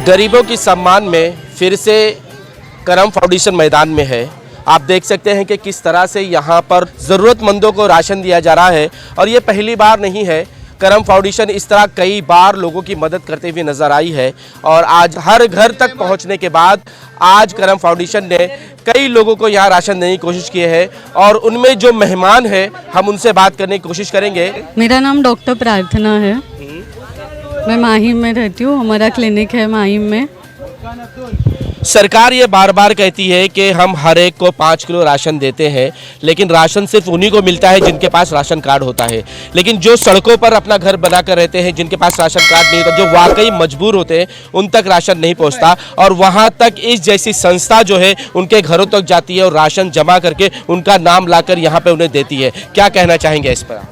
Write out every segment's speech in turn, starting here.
गरीबों की सम्मान में फिर से करम फाउंडेशन मैदान में है। आप देख सकते हैं कि किस तरह से यहाँ पर ज़रूरतमंदों को राशन दिया जा रहा है और ये पहली बार नहीं है। करम फाउंडेशन इस तरह कई बार लोगों की मदद करते हुए नजर आई है और आज हर घर तक पहुँचने के बाद आज करम फाउंडेशन ने कई लोगों को यहाँ राशन देने की कोशिश की है और उनमें जो मेहमान है हम उनसे बात करने की कोशिश करेंगे। मेरा नाम डॉक्टर प्रार्थना है, मैं माहिम में रहती हूँ, हमारा क्लिनिक है माहिम में। सरकार ये बार बार कहती है कि हम हर एक को 5 किलो राशन देते हैं, लेकिन राशन सिर्फ उन्हीं को मिलता है जिनके पास राशन कार्ड होता है। लेकिन जो सड़कों पर अपना घर बनाकर रहते हैं, जिनके पास राशन कार्ड नहीं होता, जो वाकई मजबूर होते हैं, उन तक राशन नहीं पहुंचता और वहां तक इस जैसी संस्था जो है उनके घरों तक जाती है और राशन जमा करके उनका नाम लाकर यहाँ पे उन्हें देती है। क्या कहना चाहेंगे इस पर?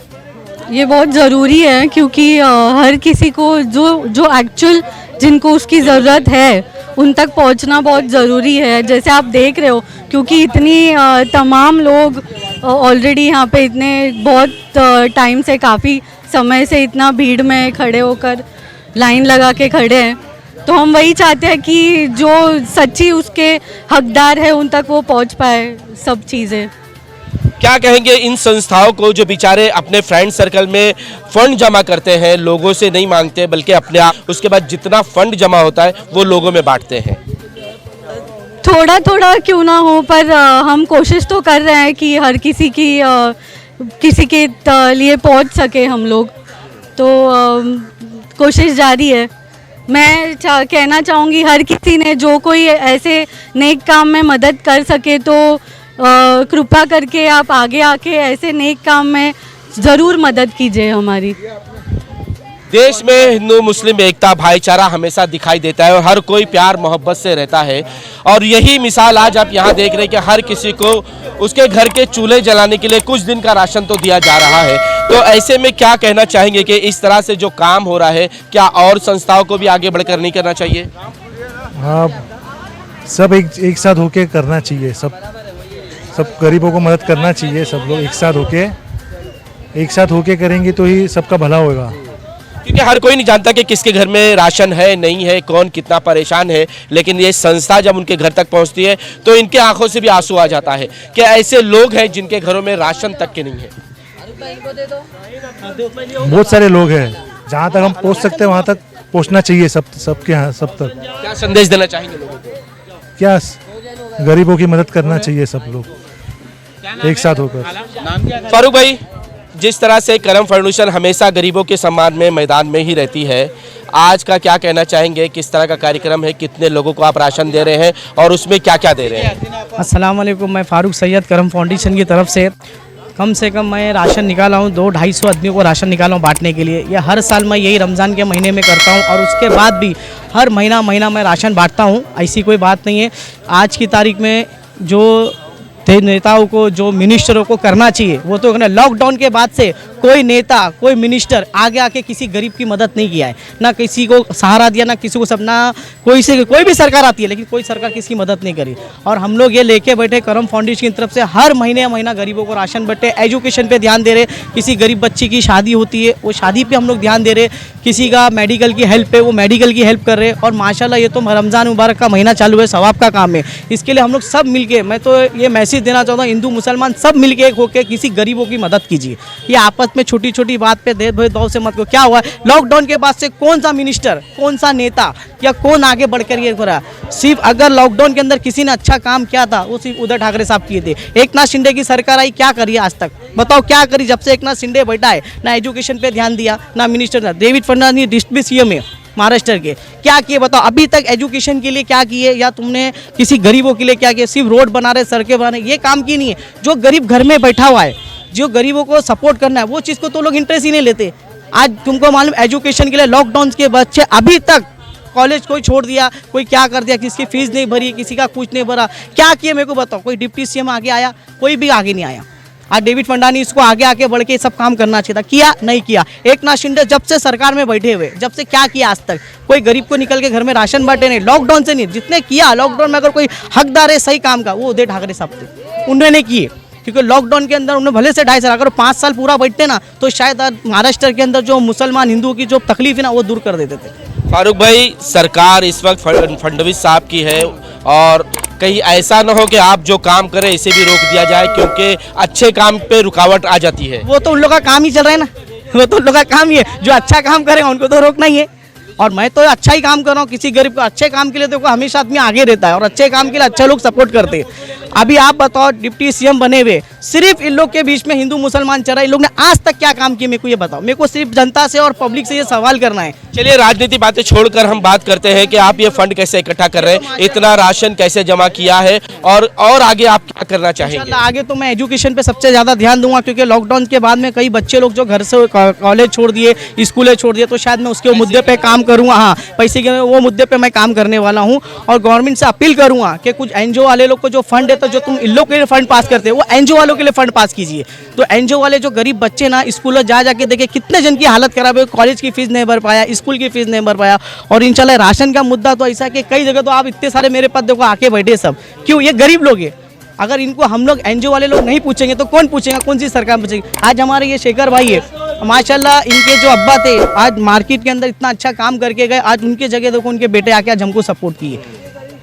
ये बहुत ज़रूरी है क्योंकि हर किसी को जो एक्चुअल जिनको उसकी ज़रूरत है उन तक पहुंचना बहुत ज़रूरी है। जैसे आप देख रहे हो, क्योंकि इतनी तमाम लोग ऑलरेडी यहाँ पे इतने बहुत टाइम से, काफ़ी समय से इतना भीड़ में खड़े होकर लाइन लगा के खड़े हैं, तो हम वही चाहते हैं कि जो सच्ची उसके हकदार है उन तक वो पहुँच पाए सब चीज़ें। क्या कहेंगे इन संस्थाओं को जो बेचारे अपने फ्रेंड सर्कल में फंड जमा करते हैं, लोगों से नहीं मांगते बल्कि अपने आप, उसके बाद जितना फंड जमा होता है वो लोगों में बांटते हैं? थोड़ा थोड़ा क्यों ना हो, पर हम कोशिश तो कर रहे हैं कि हर किसी के लिए पहुंच सके हम लोग, तो कोशिश जारी है। मैं कहना चाहूँगी हर किसी ने जो कोई ऐसे नेक काम में मदद कर सके तो कृपा करके आप आगे आके ऐसे नेक काम में ज़रूर मदद कीजिए हमारी। देश में हिंदू मुस्लिम एकता भाईचारा हमेशा दिखाई देता है और हर कोई प्यार मोहब्बत से रहता है और यही मिसाल आज आप यहाँ देख रहे हैं कि हर किसी को उसके घर के चूल्हे जलाने के लिए कुछ दिन का राशन तो दिया जा रहा है। तो ऐसे में क्या कहना चाहेंगे कि इस तरह से जो काम हो रहा है, क्या और संस्थाओं को भी आगे बढ़कर नहीं करना चाहिए? हाँ, सब एक साथ होके करना चाहिए। सब गरीबों को मदद करना चाहिए। सब लोग एक साथ होके करेंगे तो ही सबका भला होगा। क्योंकि हर कोई नहीं जानता कि किसके घर में राशन है नहीं है, कौन कितना परेशान है, लेकिन ये संस्था जब उनके घर तक पहुंचती है तो इनके आंखों से भी आंसू आ जाता है कि ऐसे लोग हैं जिनके घरों में राशन तक के नहीं है। बहुत सारे लोग हैं, जहाँ तक हम पहुँच सकते हैं वहाँ तक पहुँचना चाहिए, सबके यहाँ, सब तक। क्या संदेश देना चाहेंगे लोगों को? क्या गरीबों की मदद करना चाहिए सब लोग एक साथ होकर। फारूक भाई, जिस तरह से करम फाउंडेशन हमेशा गरीबों के सम्मान में मैदान में ही रहती है, आज का क्या कहना चाहेंगे? किस तरह का कार्यक्रम है, कितने लोगों को आप राशन दे रहे हैं और उसमें क्या क्या दे रहे हैं? अस्सलाम वालेकुम, मैं फारूक सैयद करम फाउंडेशन की तरफ से कम मैं राशन निकाला हूँ। 200-250 आदमियों को राशन निकाला हूँ बांटने के लिए। यह हर साल मैं यही रमज़ान के महीने में करता हूँ और उसके बाद भी हर महीना मैं राशन बांटता हूँ। ऐसी कोई बात नहीं है। आज की तारीख में जो नेताओं को, जो मिनिस्टरों को करना चाहिए वो तो लॉकडाउन के बाद से कोई नेता, कोई मिनिस्टर आगे आके किसी गरीब की मदद नहीं किया है, ना किसी को सहारा दिया, ना किसी को सब, ना कोई भी सरकार आती है लेकिन कोई सरकार किसी की मदद नहीं करी। और हम लोग ये लेके बैठे करम फाउंडेशन की तरफ से हर महीना गरीबों को राशन बटे, एजुकेशन पे ध्यान दे रहे। किसी गरीब बच्ची की शादी होती है वो शादी पे हम लोग ध्यान दे रहे, किसी का मेडिकल की हेल्प है वो मेडिकल की हेल्प कर रहे। और माशाल्लाह ये तो रमज़ान मुबारक का महीना चालू है, सवाब का काम है। इसके लिए हम लोग सब मिलके, मैं तो ये मैसेज देना चाहता हूँ, हिंदू मुसलमान सब मिलके एक होकर किसी गरीबों की मदद कीजिए। ये आपस में छोटी छोटी बात पे भेदभाव से मत को। क्या हुआ लॉकडाउन के बाद से, कौन सा मिनिस्टर, कौन सा नेता या कौन आगे बढ़कर ये करा? सिर्फ अगर लॉकडाउन के अंदर किसी ने अच्छा काम किया था वो सिर्फ उद्धव ठाकरे साहब किए थे। एकनाथ शिंदे की सरकार आई, क्या करी आज तक बताओ? क्या करी? जब से एकनाथ शिंदे बैठा है ना एजुकेशन पे ध्यान दिया, ना minister. Devendra Fadnavis district CM है महाराष्ट्र के, क्या किए बताओ? अभी तक एजुकेशन के लिए क्या किए या तुमने किसी गरीबों के लिए क्या किया? सिर्फ रोड बना रहे, सड़कें बना रहे, ये काम की नहीं है। जो गरीब घर में बैठा हुआ है, जो गरीबों को सपोर्ट करना है, वो चीज़ को तो लोग इंटरेस्ट ही नहीं लेते। आज तुमको मालूम, एजुकेशन के लिए लॉकडाउन के बच्चे अभी तक कॉलेज कोई छोड़ दिया, कोई क्या कर दिया, किसी की फीस नहीं भरी, किसी का कुछ नहीं भरा। क्या किया मेरे को बताओ? कोई डिप्टी सीएम आगे आया? कोई भी आगे नहीं आया। आज देवेंद्र फडणवीस को आगे आके बढ़ के सब काम करना चाहिए था, किया नहीं किया। एकनाथ शिंदे जब से सरकार में बैठे हुए, जब से क्या किया आज तक? कोई गरीब को निकल के घर में राशन बांटे नहीं, लॉकडाउन से नहीं। जितने किया लॉकडाउन में, अगर कोई हकदार है सही काम का, वो उद्धव ठाकरे साहब थे, उन्होंने किए। क्योंकि लॉकडाउन के अंदर उन्होंने भले से 2.5 साल, अगर 5 साल पूरा बैठते ना तो शायद महाराष्ट्र के अंदर जो मुसलमान हिंदुओं की जो तकलीफ है ना वो दूर कर देते थे। फारूक भाई, सरकार इस वक्त फडणवीस साहब की है और कहीं ऐसा ना हो कि आप जो काम करें इसे भी रोक दिया जाए, क्योंकि अच्छे काम पे रुकावट आ जाती है। वो तो उन लोग का काम ही चल रहा है ना, वो तो उन लोग का काम ही है, जो अच्छा काम करेगा उनको तो रोकना ही है। और मैं तो अच्छा ही काम कर रहा हूँ, किसी गरीब को अच्छे काम के लिए देखो हमेशा आदमी आगे रहता है और अच्छे काम के लिए अच्छे लोग सपोर्ट करते हैं। अभी आप बताओ, डिप्टी सीएम बने हुए सिर्फ इन लोग के बीच में हिंदू मुसलमान चल रहा है, इन लोग ने आज तक क्या काम किया मेरे को ये बताओ। मेरे को सिर्फ जनता से और पब्लिक से ये सवाल करना है। चलिए, राजनीति बातें छोड़कर हम बात करते हैं कि आप ये फंड कैसे इकट्ठा कर रहे हैं, इतना राशन कैसे जमा किया है और आगे आप क्या करना चाहेंगे? इंशाल्लाह आगे तो मैं एजुकेशन पे सबसे ज़्यादा ध्यान दूंगा, क्योंकि लॉकडाउन के बाद में कई बच्चे लोग जो घर से कॉलेज छोड़ दिए, स्कूलें छोड़ दिए, तो शायद मैं उसके मुद्दे पे काम करूंगा। हाँ, पैसे के वो मुद्दे पे मैं काम करने वाला हूँ और गवर्नमेंट से अपील करूंगा कि कुछ एनजीओ वाले लोग को जो फंड है, तो जो तुम इन लोग के लिए फंड पास करते हो वो एनजीओ वालों के लिए फंड पास कीजिए। तो एनजीओ वाले जो गरीब बच्चे ना स्कूलों जा जाके देखे कितने जन की हालत खराब है, कॉलेज की फीस नहीं भर पाया, स्कूल की फीस नहीं भर पाया। और इंशाल्लाह राशन का मुद्दा तो ऐसा कि कई जगह तो आप इतने सारे मेरे पास देखो आके बैठे सब, क्यों? ये गरीब लोग है। अगर इनको हम लोग एनजीओ वाले लोग नहीं पूछेंगे तो कौन पूछेगा, कौन सी सरकार पूछेगी? आज हमारे ये शेखर भाई है, माशाल्लाह इनके जो अब्बा थे आज मार्केट के अंदर इतना अच्छा काम करके गए, आज उनके जगह देखो उनके बेटे आके आज हमको सपोर्ट किए।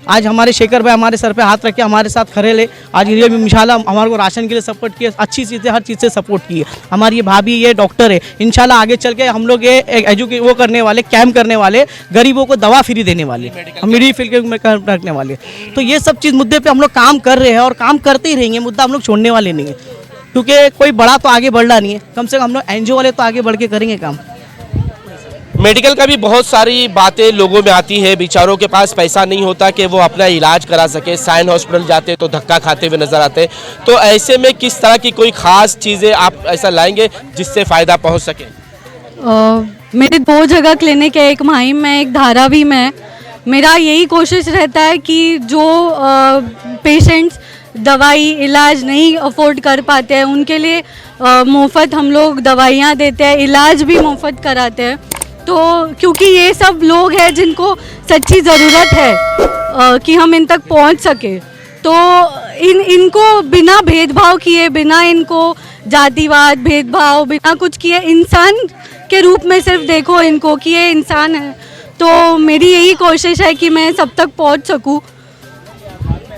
आज हमारे शेखर भाई हमारे सर पे हाथ रख के हमारे साथ खड़े ले, आज ये भी इंशाल्लाह हमारे को राशन के लिए सपोर्ट किए, अच्छी चीज़ें हर चीज़ से सपोर्ट किए। हमारी ये भाभी ये डॉक्टर है, इंशाल्लाह आगे चल के हम लोग ये वो करने वाले, कैंप करने वाले, गरीबों को दवा फ्री देने वाले, मेडिकल में रखने वाले। तो ये सब चीज़ मुद्दे पे हम लोग काम कर रहे हैं और काम करते ही रहेंगे, मुद्दा हम लोग छोड़ने वाले नहीं है, क्योंकि कोई बड़ा तो आगे बढ़ रहा नहीं है, कम से कम हम लोग एनजीओ वाले तो आगे बढ़ के करेंगे काम। मेडिकल का भी बहुत सारी बातें लोगों में आती है, बेचारों के पास पैसा नहीं होता कि वो अपना इलाज करा सके, साइन हॉस्पिटल जाते तो धक्का खाते हुए नजर आते। तो ऐसे में किस तरह की कोई खास चीज़ें आप ऐसा लाएंगे जिससे फ़ायदा पहुंच सके? मेरे 2 जगह क्लिनिक है, एक माहिम में एक धारावी में। मेरा यही कोशिश रहता है कि जो पेशेंट्स दवाई इलाज नहीं अफोर्ड कर पाते हैं उनके लिए मुफ्त हम लोग दवाइयाँ देते हैं, इलाज भी मुफ्त कराते हैं। तो क्योंकि ये सब लोग हैं जिनको सच्ची ज़रूरत है कि हम इन तक पहुंच सके, तो इनको बिना भेदभाव किए, बिना इनको जातिवाद भेदभाव बिना कुछ किए, इंसान के रूप में सिर्फ देखो इनको कि ये इंसान है। तो मेरी यही कोशिश है कि मैं सब तक पहुंच सकूं।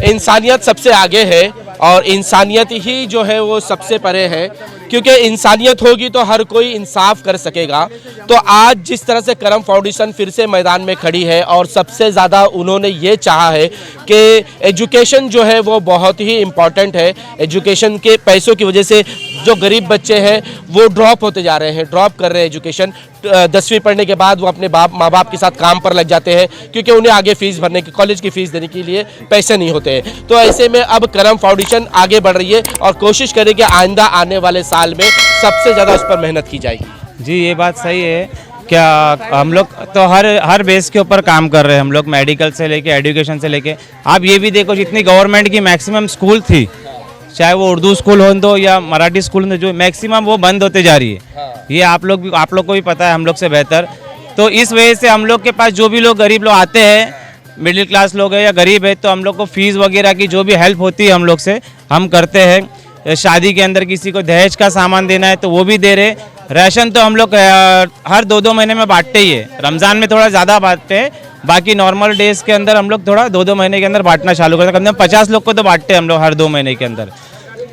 इंसानियत सबसे आगे है और इंसानियत ही जो है वो सबसे परे है, क्योंकि इंसानियत होगी तो हर कोई इंसाफ कर सकेगा। तो आज जिस तरह से करम फाउंडेशन फिर से मैदान में खड़ी है और सबसे ज़्यादा उन्होंने ये चाहा है कि एजुकेशन जो है वो बहुत ही इम्पॉर्टेंट है। एजुकेशन के पैसों की वजह से जो गरीब बच्चे हैं वो ड्रॉप होते जा रहे हैं, ड्रॉप कर रहे हैं एजुकेशन। 10वीं पढ़ने के बाद वो अपने माँ बाप के साथ काम पर लग जाते हैं, क्योंकि उन्हें आगे फीस भरने की, कॉलेज की फ़ीस देने के लिए पैसे नहीं होते हैं। तो ऐसे में अब करम फाउंडेशन आगे बढ़ रही है और कोशिश करे कि आइंदा आने वाले साल में सबसे ज़्यादा उस पर मेहनत की जाएगी। जी, ये बात सही है। क्या हम लोग तो हर बेस के ऊपर काम कर रहे हैं हम लोग, मेडिकल से लेके एजुकेशन से लेके। आप ये भी देखो, जितनी गवर्नमेंट की मैक्सिमम स्कूल थी, चाहे वो उर्दू स्कूल हो दो या मराठी स्कूल हो, जो मैक्सिमम वो बंद होते जा रही है। ये आप लोग को भी पता है हम लोग से बेहतर। तो इस वजह से हम लोग के पास जो भी लोग गरीब लोग आते हैं, मिडिल क्लास लोग हैं या गरीब है, तो हम लोग को फीस वगैरह की जो भी हेल्प होती है हम लोग से हम करते हैं। शादी के अंदर किसी को दहेज का सामान देना है तो वो भी दे रहे। राशन तो हम लोग हर 2-2 महीने में बांटते ही है। रमज़ान में थोड़ा ज़्यादा बांटते हैं, बाकी नॉर्मल डेज़ के अंदर हम लोग थोड़ा 2-2 महीने के अंदर बांटना चालू करते हैं। कम से कम 50 लोग को तो बांटते हैं हम लोग हर 2 महीने के अंदर।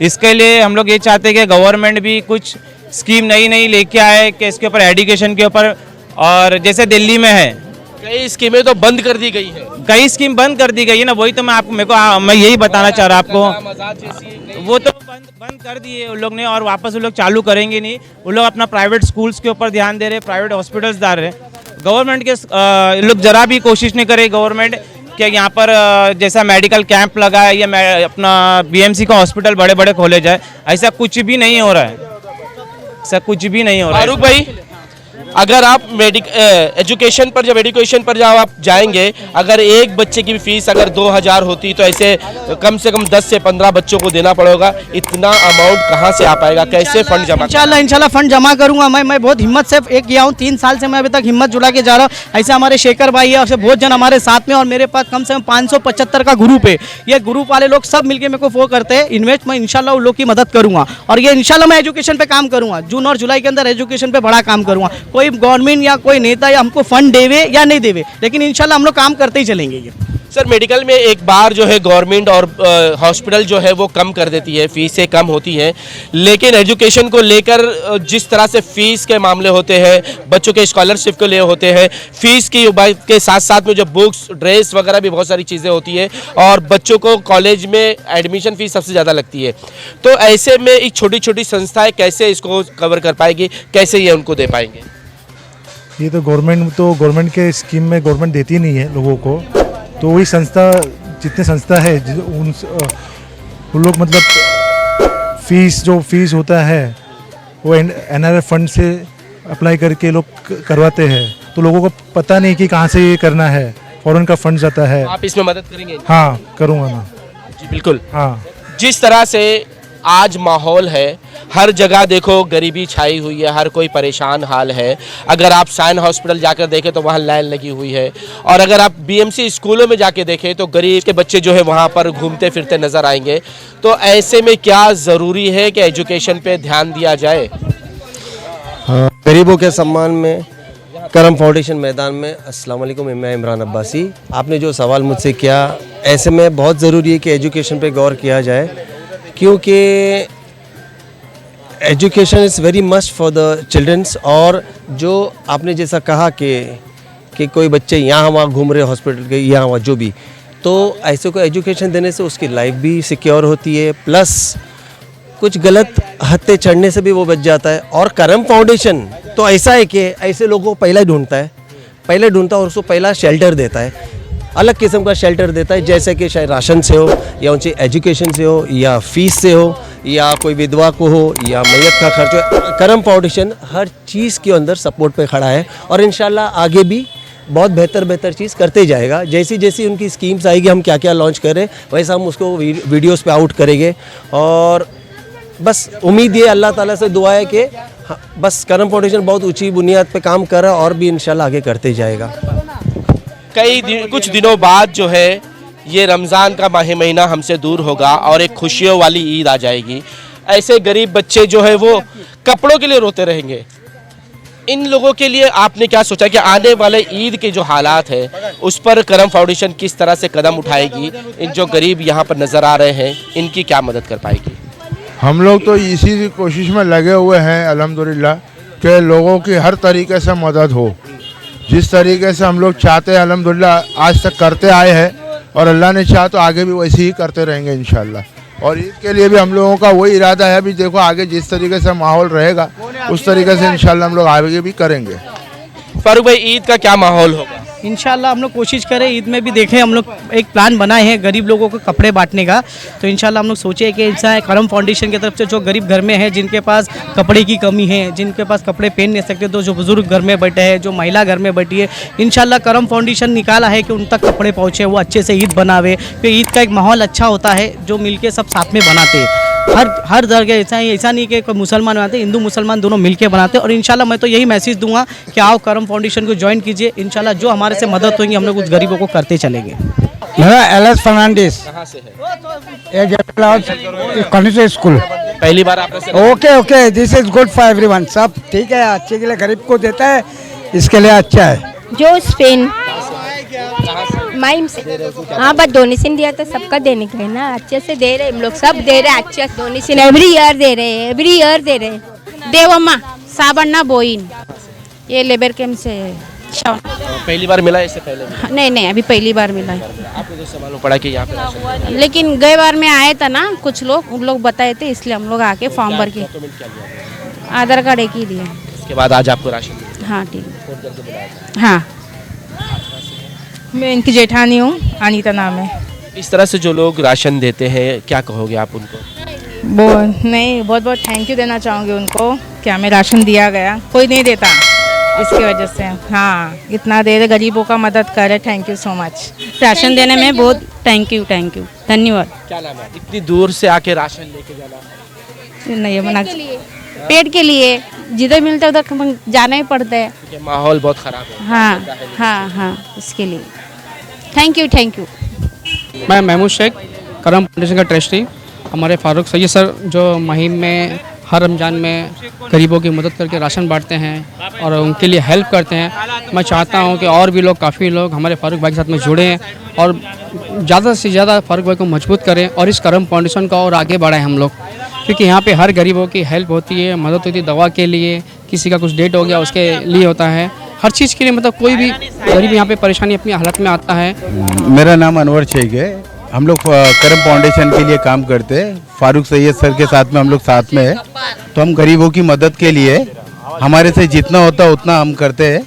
इसके लिए हम लोग ये चाहते हैं कि गवर्नमेंट भी कुछ स्कीम नई लेके आए कि इसके ऊपर एजुकेशन के ऊपर। और जैसे दिल्ली में है, कई स्कीमें तो बंद कर दी गई है, कई स्कीम बंद कर दी गई है ना। वही तो मैं यही बताना चाह रहा आपको। वो तो बंद कर दिए उन लोग ने और वापस उन लोग चालू करेंगे नहीं। उन लोग अपना प्राइवेट स्कूल्स के ऊपर ध्यान दे रहे, प्राइवेट हॉस्पिटल्स डाल रहे। गवर्नमेंट के लोग जरा भी कोशिश नहीं करे गवर्नमेंट कि यहाँ पर जैसा मेडिकल कैंप लगाए या अपना बीएमसी का हॉस्पिटल बड़े बड़े खोले जाए। ऐसा कुछ भी नहीं हो रहा है, ऐसा कुछ भी नहीं हो रहा है। फारूक भाई, अगर आप एजुकेशन पर जब आप जाएंगे, अगर एक बच्चे की फीस अगर 2000 होती तो ऐसे कम से कम 10 से 15 बच्चों को देना पड़ेगा। इतना अमाउंट कहाँ से आ पाएगा? कैसे फंड जमा? इंशाल्लाह फंड जमा करूंगा मैं बहुत हिम्मत से एक किया हूँ। 3 साल से मैं अभी तक हिम्मत जुटा के जा रहा हूँ। ऐसे हमारे शेखर भाई है और बहुत जन हमारे साथ में, और मेरे पास कम से कम 575 का ग्रुप है। ये ग्रुप वाले लोग सब मिलकर मेरे को वो करते हैं इन्वेस्ट। मैं इंशाल्लाह उन लोग की मदद करूंगा और ये इंशाल्लाह मैं एजुकेशन पे काम करूंगा। जून और जुलाई के अंदर एजुकेशन पे बड़ा काम करूंगा। कोई गवर्नमेंट या कोई नेता या हमको फंड देवे या नहीं देवे, लेकिन इंशाल्लाह हम लोग काम करते ही चलेंगे ये। सर मेडिकल में एक बार जो है गवर्नमेंट और हॉस्पिटल जो है वो कम कर देती है, फीसें कम होती हैं, लेकिन एजुकेशन को लेकर जिस तरह से फीस के मामले होते हैं, बच्चों के स्कॉलरशिप के लिए होते हैं, फीस की बात के साथ साथ में जो बुक्स, ड्रेस वगैरह भी बहुत सारी चीज़ें होती है, और बच्चों को कॉलेज में एडमिशन फीस सबसे ज़्यादा लगती है। तो ऐसे में एक छोटी छोटी संस्थाएँ कैसे इसको कवर कर पाएगी, कैसे ये उनको दे पाएंगे? ये तो गवर्नमेंट के स्कीम में गवर्नमेंट देती नहीं है लोगों को, तो वही संस्था, जितने संस्था है उन लोग मतलब फीस होता है वो NRF फंड से अप्लाई करके लोग करवाते हैं, तो लोगों को पता नहीं कि कहाँ से ये करना है, फॉरेन का फंड जाता है। आप इसमें मदद करेंगे? हाँ करूँगा मैं। जी बिल्कुल। हाँ जिस तरह से आज माहौल है, हर जगह देखो गरीबी छाई हुई है, हर कोई परेशान हाल है। अगर आप साइन हॉस्पिटल जाकर देखें तो वहाँ लाइन लगी हुई है, और अगर आप BMC स्कूलों में जाके देखें तो गरीब के बच्चे जो है वहाँ पर घूमते फिरते नज़र आएंगे। तो ऐसे में क्या ज़रूरी है कि एजुकेशन पे ध्यान दिया जाए? गरीबों के सम्मान में करम फाउंडेशन मैदान में। अस्सलाम वालेकुम, मैं इमरान अब्बासी। आपने जो सवाल मुझसे किया, ऐसे में बहुत ज़रूरी है कि एजुकेशन पे गौर किया जाए, क्योंकि education is very must for the childrens. और जो आपने जैसा कहा कि कोई बच्चे यहाँ वहाँ घूम रहे हॉस्पिटल के, यहाँ वहाँ जो भी, तो ऐसे को एजुकेशन देने से उसकी लाइफ भी सिक्योर होती है, प्लस कुछ गलत हत्थे चढ़ने से भी वो बच जाता है। और करम फाउंडेशन तो ऐसा है कि ऐसे लोगों को पहले ढूंढता है और उसको पहला शेल्टर देता है, अलग किस्म का शेल्टर देता है, जैसे कि शायद राशन से हो, या उनकी एजुकेशन से हो, या फीस से हो, या कोई विधवा को हो, या मैयत का खर्च हो। करम फाउंडेशन हर चीज़ के अंदर सपोर्ट पे खड़ा है, और इंशाल्लाह आगे भी बहुत बेहतर चीज़ करते जाएगा। जैसी उनकी स्कीम्स आएगी, हम क्या क्या लॉन्च करें, वैसा हम उसको वीडियोस पे आउट करेंगे। और बस उम्मीद ये अल्लाह ताला से दुआ है कि बस करम फाउंडेशन बहुत ऊंची बुनियाद पे काम कर रहा है, और भी इंशाल्लाह आगे करते जाएगा। कुछ दिनों बाद जो है ये रमज़ान का महीना हमसे दूर होगा और एक खुशियों वाली ईद आ जाएगी। ऐसे गरीब बच्चे जो है वो कपड़ों के लिए रोते रहेंगे। इन लोगों के लिए आपने क्या सोचा कि आने वाले ईद के जो हालात है उस पर करम फाउंडेशन किस तरह से कदम उठाएगी? इन जो गरीब यहाँ पर नज़र आ रहे हैं, इनकी क्या मदद कर पाएगी? हम लोग तो इसी कोशिश में लगे हुए हैं अल्हम्दुलिल्लाह कि लोगों की हर तरीके से मदद हो। जिस तरीके से हम लोग चाहते हैं अल्हम्दुलिल्लाह आज तक करते आए हैं, और अल्लाह ने चाहा तो आगे भी वैसे ही करते रहेंगे इंशाल्लाह। और ईद के लिए भी हम लोगों का वही इरादा है, अभी देखो आगे जिस तरीके से माहौल रहेगा उस तरीके से इंशाल्लाह हम लोग आगे भी करेंगे। फारूक भाई, ईद का क्या माहौल होगा? इंशाल्लाह हम लोग कोशिश करें ईद में भी देखें, हम लोग एक प्लान बनाए हैं गरीब लोगों को कपड़े बांटने का। तो इंशाल्लाह हम लोग सोचे कि इंसान करम फाउंडेशन की तरफ से जो गरीब घर में है, जिनके पास कपड़े की कमी है, जिनके पास कपड़े पहन नहीं सकते, तो जो बुजुर्ग घर में बैठे हैं, जो महिला घर में बैठी है, इंशाल्लाह करम फाउंडेशन निकाला है कि उन तक कपड़े पहुँचे, वो अच्छे से ईद बनावे। फिर ईद का एक माहौल अच्छा होता है जो मिलके सब साथ में बनाते हैं। हर जगह ऐसा नहीं कि कोई मुसलमान बनाते, हिंदू मुसलमान दोनों मिलके बनाते हैं। और इंशाल्लाह मैं तो यही मैसेज दूंगा कि आओ करम फाउंडेशन को ज्वाइन कीजिए, इंशाल्लाह जो हमारे से मदद होगी हम लोग उस गरीबों को करते चलेंगे। मेरा LS फर्नांडिस, कहाँ से है? स्कूल। पहली बार आपने? Okay, this is good for everyone. सब ठीक है, अच्छे के लिए गरीब को देता है, इसके लिए अच्छा है। जो स्पेन माइम से, हाँ बस डोनेशन दिया तो सबका देने का है ना, अच्छे से दे रहे हम लोग, सब दे रहे अच्छे डोनेशन, एवरी ईयर दे रहे। देवम्मा साबन्ना बोइन, ये लेबर कैंप से। पहली बार मिला इससे पहले भी? नहीं, अभी पहली बार मिला है। आपको तो मालूम पड़ा कि यहाँ पे राशन, लेकिन गए बार में आए था ना कुछ लोग, उन लोग बताए थे, इसलिए हम लोग आके फॉर्म भर के आधार कार्ड एक ही दिया। उसके बाद आज आपको राशन दिया? हाँ ठीक। हाँ, मैं इनकी जेठानी हूँ, अनीता नाम है। इस तरह से जो लोग राशन देते हैं, क्या कहोगे आप उनको? बहुत बहुत थैंक यू देना चाहूँगी उनको कि हमें राशन दिया गया, कोई नहीं देता इसकी वजह से। हाँ, इतना दे रहे, गरीबों का मदद करे, thank you so much. Ration देने में बहुत थैंक यू, धन्यवाद। क्या नाम है? इतनी दूर से आके राशन लेके जाना? नहीं, मना पेट के लिए जिधर मिलता है उधर जाना ही पड़ता है, क्योंकि माहौल बहुत ख़राब है। हाँ, इसके लिए थैंक यू। मैं महमूद शेख, करम फाउंडेशन का ट्रस्टी। हमारे फारूक सैयद सर जो मुहिम में हर रमज़ान में गरीबों की मदद करके राशन बांटते हैं और उनके लिए हेल्प करते हैं। मैं चाहता हूं कि और भी लोग, काफ़ी लोग हमारे फारूक भाई के साथ में जुड़े हैं और ज़्यादा से ज़्यादा फारूक भाई को मजबूत करें और इस करम फाउंडेशन को और आगे बढ़ाएं हम लोग, क्योंकि यहाँ पे हर गरीबों की हेल्प होती है, मदद होती है, दवा के लिए, किसी का कुछ डेट हो गया उसके लिए होता है, हर चीज़ के लिए। मतलब कोई भी गरीब यहाँ पे परेशानी अपनी हालत में आता है। मेरा नाम अनवर शेख है। हम लोग करम फाउंडेशन के लिए काम करते हैं। फारूक सैयद सर के साथ में हम लोग साथ में है, तो हम गरीबों की मदद के लिए हमारे से जितना होता है उतना हम करते हैं।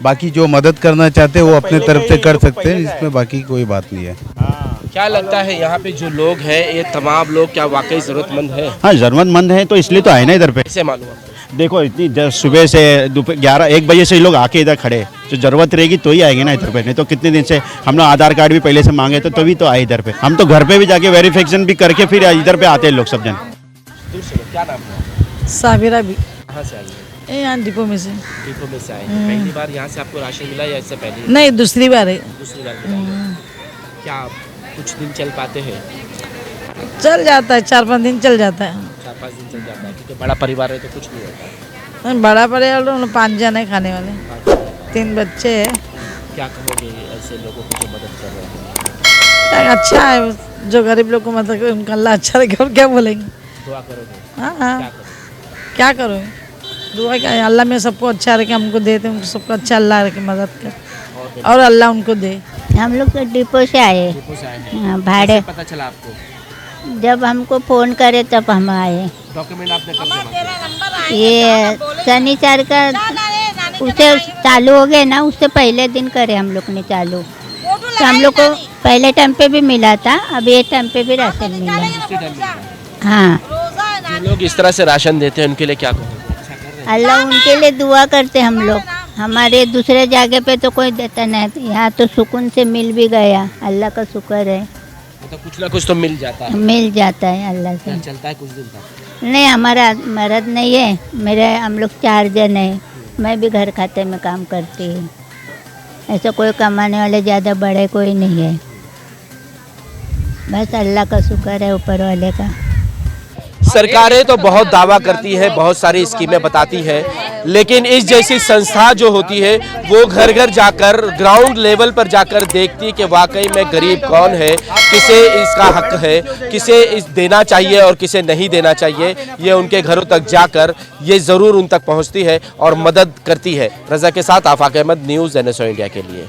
बाकी जो मदद करना चाहते हैं वो अपने तरफ से कर सकते हैं, इसमें बाकी कोई बात नहीं है। क्या लगता है यहाँ पे जो लोग हैं, ये तमाम लोग क्या वाकई ज़रूरतमंद है? हाँ, ज़रूरतमंद है तो इसलिए तो आए ना इधर पे। कैसे मालूम आपको? देखो इतनी सुबह से दोपहर 11-1 बजे से लोग आके इधर खड़े, जो ज़रूरत रहेगी तो ही आएंगे ना इधर पे। नहीं तो कितने दिन से हम लोग आधार कार्ड भी पहले से मांगे तो तभी तो आए इधर पे। हम तो घर पे भी जाके वेरिफिकेशन भी करके फिर इधर पे आते हैं लोग सब जन। क्या नाम है? साबिरा भी कहाँ से आई है? यहाँ डिपो में से। डिपो में से आए हैं। पहली बार यहाँ से आपको राशन मिला या इससे पहले? नहीं, दूसरी बार है। दूसरी बार मिला। क्या आप कुछ दिन चल पाते हैं? चल जाता है, 4-5 दिन चल जाता है। 4-5 दिन चल जाता है, क्योंकि बड़ा परिवार है तो कुछ नहीं होता। बड़ा परिवार 5 जन है खाने वाले, 3 बच्चे हैं। क्या कहोगे ऐसे लोगों को जो मदद कर रहे हैं? अच्छा है, जो गरीब लोग को मदद करे उनका अल्लाह अच्छा रखे, और क्या बोलेंगे। दुआ करोगे? हाँ हाँ, क्या करो, दुआ क्या है, अल्लाह में सबको अच्छा रखे, हमको देते उनको सबको अच्छा अल्लाह रखे, मदद कर और अल्लाह उनको दे। हम लोग तो डिपो से आए। डिपो से आए हैं। हाँ, भाड़े। कैसे पता चला आपको? जब हमको फ़ोन करे तब हम आए। डॉक्यूमेंट आपने कब जमा किया? ये शनिवार का उसे चालू हो गए ना, उससे पहले दिन करे हम लोग ने चालू, तो हम लोग को पहले टाइम पे भी मिला था, अब ये टाइम पे भी राशन मिला। हाँ, जो लोग इस तरह से राशन देते हैं उनके लिए क्या कहोगे? अल्लाह उनके लिए दुआ करते हम लोग। हमारे दूसरे जगह पे तो कोई देता नहीं, यहाँ तो सुकून से मिल भी गया, अल्लाह का शुक्र है। मतलब कुछ ना कुछ तो मिल जाता है। मिल जाता है अल्लाह से। चलता है कुछ दिन तक? नहीं, हमारा मर्द नहीं है, मेरे हम लोग 4 जन हैं, मैं भी घर खाते में काम करती हूँ। ऐसा कोई कमाने वाले ज़्यादा बड़े कोई नहीं है, बस अल्लाह का शुक्र है ऊपर वाले का। सरकारें तो बहुत दावा करती हैं, बहुत सारी स्कीमें बताती हैं, लेकिन इस जैसी संस्था जो होती है वो घर घर जाकर, ग्राउंड लेवल पर जाकर देखती है कि वाकई में गरीब कौन है, किसे इसका हक है, किसे इस देना चाहिए और किसे नहीं देना चाहिए। ये उनके घरों तक जाकर ये ज़रूर उन तक पहुंचती है और मदद करती है। रज़ा के साथ आफाक अहमद, न्यूज़ NSO इंडिया के लिए।